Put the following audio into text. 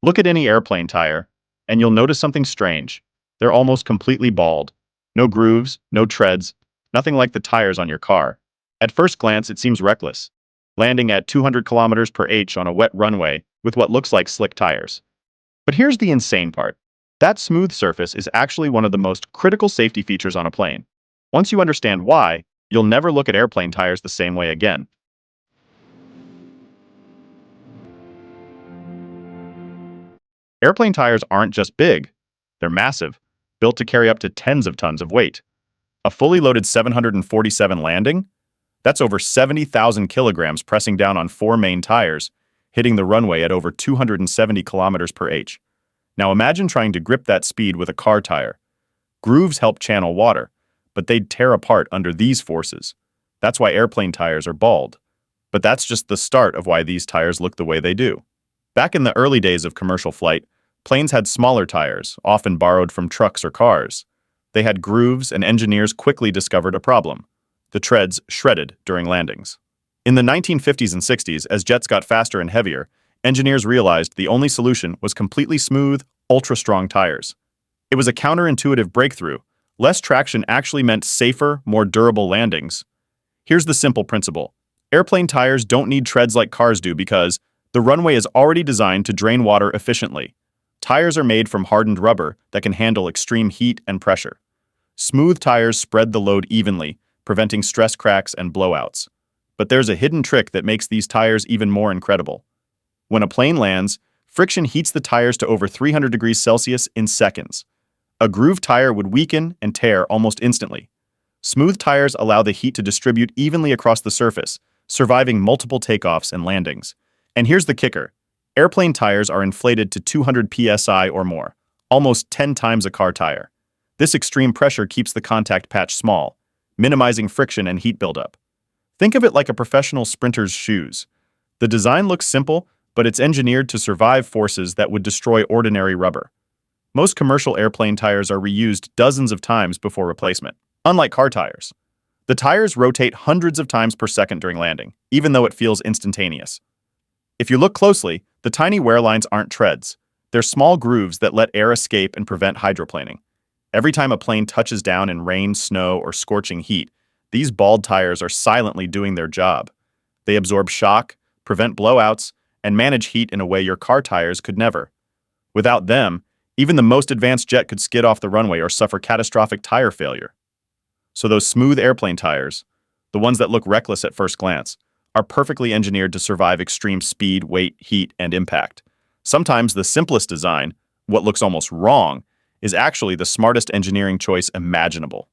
Look at any airplane tire, and you'll notice something strange. They're almost completely bald. No grooves, no treads, nothing like the tires on your car. At first glance, it seems reckless, landing at 200 kilometers per h on a wet runway with what looks like slick tires. But here's the insane part. That smooth surface is actually one of the most critical safety features on a plane. Once you understand why, you'll never look at airplane tires the same way again. Airplane tires aren't just big, they're massive, built to carry up to tens of tons of weight. A fully loaded 747 landing? That's over 70,000 kilograms pressing down on four main tires, hitting the runway at over 270 kilometers per h. Now imagine trying to grip that speed with a car tire. Grooves help channel water, but they'd tear apart under these forces. That's why airplane tires are bald. But that's just the start of why these tires look the way they do. Back in the early days of commercial flight, planes had smaller tires, often borrowed from trucks or cars. They had grooves, and engineers quickly discovered a problem. The treads shredded during landings. In the 1950s and 60s, as jets got faster and heavier, engineers realized the only solution was completely smooth, ultra-strong tires. It was a counterintuitive breakthrough. Less traction actually meant safer, more durable landings. Here's the simple principle. Airplane tires don't need treads like cars do because the runway is already designed to drain water efficiently. Tires are made from hardened rubber that can handle extreme heat and pressure. Smooth tires spread the load evenly, preventing stress cracks and blowouts. But there's a hidden trick that makes these tires even more incredible. When a plane lands, friction heats the tires to over 300 degrees Celsius in seconds. A grooved tire would weaken and tear almost instantly. Smooth tires allow the heat to distribute evenly across the surface, surviving multiple takeoffs and landings. And here's the kicker. Airplane tires are inflated to 200 psi or more, almost 10 times a car tire. This extreme pressure keeps the contact patch small, minimizing friction and heat buildup. Think of it like a professional sprinter's shoes. The design looks simple, but it's engineered to survive forces that would destroy ordinary rubber. Most commercial airplane tires are reused dozens of times before replacement, unlike car tires. The tires rotate hundreds of times per second during landing, even though it feels instantaneous. If you look closely, the tiny wear lines aren't treads. They're small grooves that let air escape and prevent hydroplaning. Every time a plane touches down in rain, snow, or scorching heat, these bald tires are silently doing their job. They absorb shock, prevent blowouts, and manage heat in a way your car tires could never. Without them, even the most advanced jet could skid off the runway or suffer catastrophic tire failure. So those smooth airplane tires, the ones that look reckless at first glance, are perfectly engineered to survive extreme speed, weight, heat, and impact. Sometimes the simplest design, what looks almost wrong, is actually the smartest engineering choice imaginable.